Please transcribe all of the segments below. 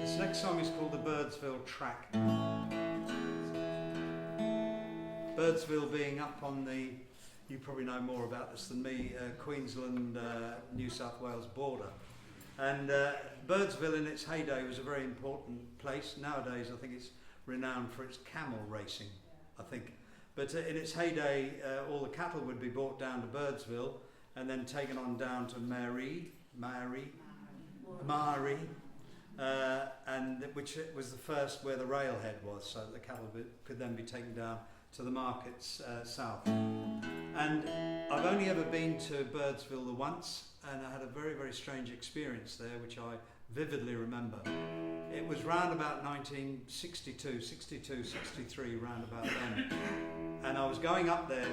This next song is called the Birdsville Track. Birdsville being up on the, you probably know more about this than me, Queensland, New South Wales border. And Birdsville in its heyday was a very important place. Nowadays I think it's renowned for its camel racing, I think. But in its heyday all the cattle would be brought down to Birdsville and then taken on down to Martyn, and which was the first where the railhead was, so that the cattle could then be taken down to the markets south. And I've only ever been to Birdsville the once, and I had a very, very strange experience there, which I vividly remember. It was round about 1962, 62, 63, round about then. And I was going up there,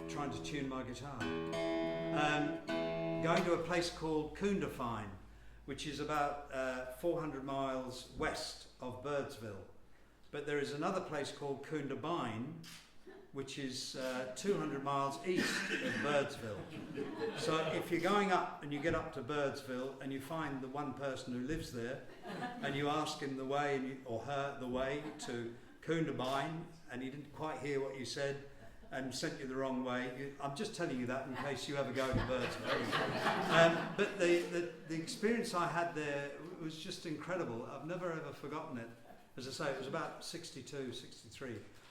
trying to tune my guitar. Going to a place called Coondafine, which is about 400 miles west of Birdsville. But there is another place called Coondabine, which is 200 miles east of Birdsville. So if you're going up and you get up to Birdsville and you find the one person who lives there and you ask him the way or her the way to Coondabine and he didn't quite hear what you said and sent you the wrong way, I'm just telling you that in case you ever go to Birdsville. But the experience I had there was just incredible. I've never ever forgotten it. As I say, it was about 62, 63,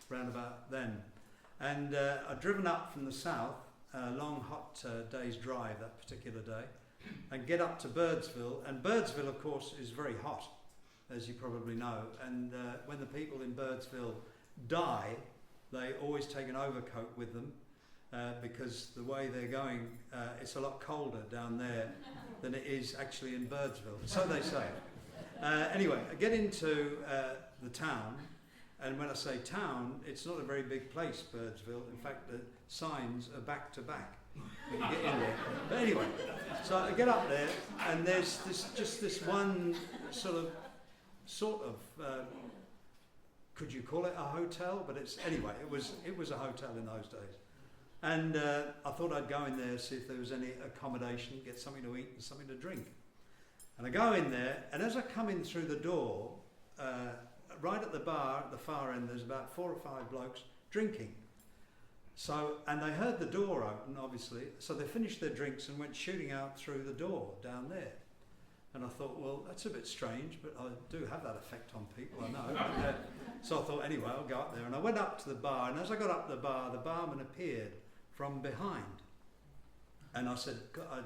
round about then. And I'd driven up from the south, a long hot day's drive that particular day, and get up to Birdsville. And Birdsville, of course, is very hot, as you probably know. And when the people in Birdsville die, they always take an overcoat with them because the way they're going, it's a lot colder down there than it is actually in Birdsville. So they say. Anyway, I get into the town, and when I say town, it's not a very big place, Birdsville. In fact, the signs are back to back when you get in there. But anyway, so I get up there, and there's this one sort of could you call it a hotel? But anyway, it was a hotel in those days. And I thought I'd go in there, see if there was any accommodation, get something to eat and something to drink. And I go in there, and as I come in through the door, right at the bar at the far end, there's about 4 or 5 blokes drinking. So, and they heard the door open, obviously, so they finished their drinks and went shooting out through the door down there. And I thought, well, that's a bit strange, but I do have that effect on people, I know. So I thought, anyway, I'll go up there. And I went up to the bar, and as I got up to the bar, the barman appeared from behind. And I said, I'd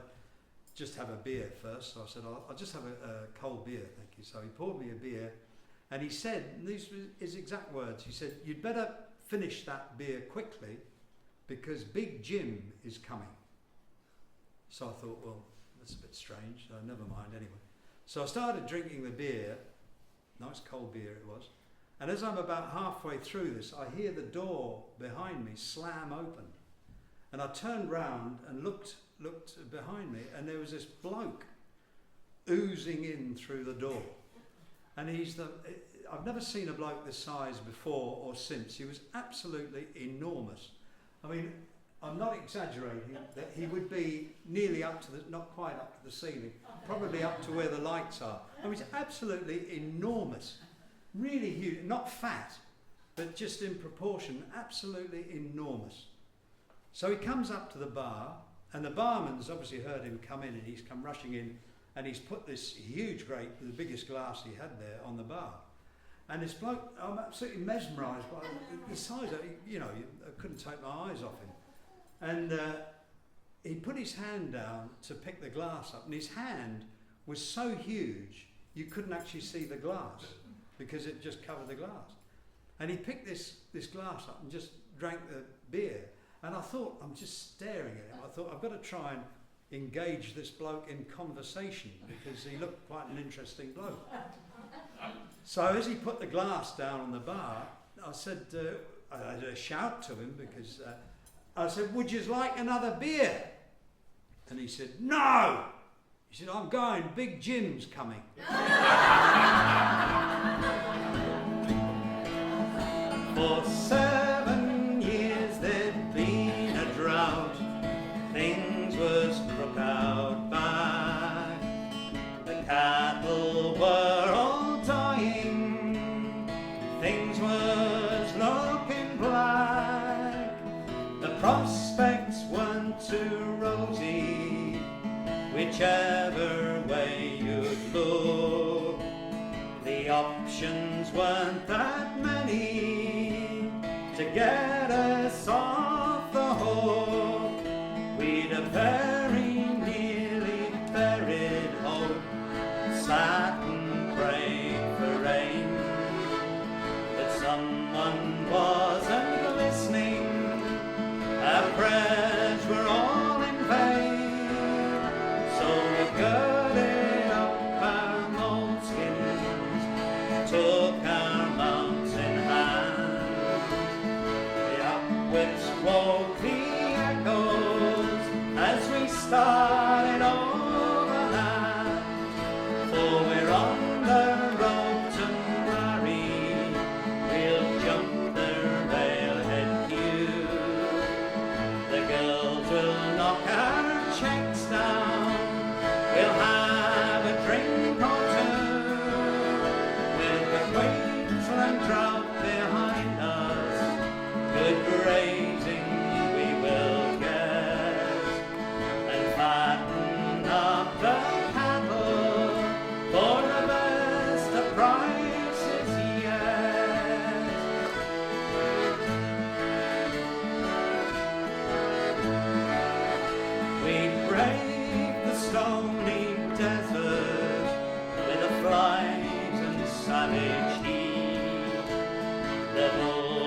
just have a beer first. So I said, I'll just have a cold beer, thank you. So he poured me a beer, and he said, and these were his exact words, he said, you'd better finish that beer quickly, because Big Jim is coming. So I thought, well, that's a bit strange, so never mind anyway. So I started drinking the beer, nice cold beer it was, and as I'm about halfway through this, I hear the door behind me slam open. And I turned round and looked behind me, and there was this bloke oozing in through the door. And I've never seen a bloke this size before or since. He was absolutely enormous. I mean, I'm not exaggerating, that he would be nearly up to not quite up to the ceiling, probably up to where the lights are. I mean, it's absolutely enormous, really huge, not fat, but just in proportion, absolutely enormous. So he comes up to the bar, and the barman's obviously heard him come in, and he's come rushing in, and he's put this huge grate, the biggest glass he had there, on the bar. And this bloke, I'm absolutely mesmerised by the size of it, I couldn't take my eyes off him. And he put his hand down to pick the glass up, and his hand was so huge you couldn't actually see the glass because it just covered the glass. And he picked this glass up and just drank the beer. And I thought, I'm just staring at him. I thought, I've got to try and engage this bloke in conversation because he looked quite an interesting bloke. So as he put the glass down on the bar, I said, I had a shout to him because I said, would you like another beer? And he said, no! He said, I'm going, Big Jim's coming. For 7 years there'd been a drought, things was crook out by. whichever way you'd look. The options weren't that many to get us off the hook. We'd a very nearly buried hope, sat and prayed for rain, but someone wasn't listening. Our prayers were all in vain, so we girded up our moleskins, took our mounts in hand. The upwards woke the echoes as we started overland, for we're on the road to Martyn. We'll jump the railhead queue. The girls will knock our checks down. We'll have a drink or two with the Queensland drought behind us. Good grazing we will get and fatten up the cattle for the best of prices yet. We braved the stony desert with a flight and savage heat, the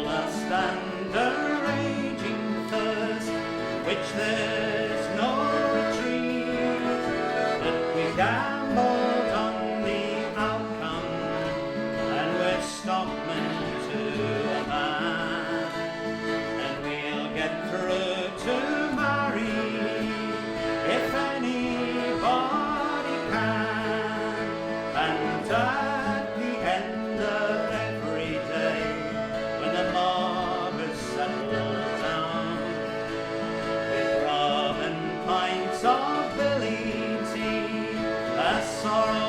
lust and a raging thirst, which there's no retreat. But we gambled on the outcome, and we're stockmen to a man, and we'll get through to Martyn if anybody can. And at the end of every day, when the mob has settled down, with rum and pints of Billy tea, a sorrow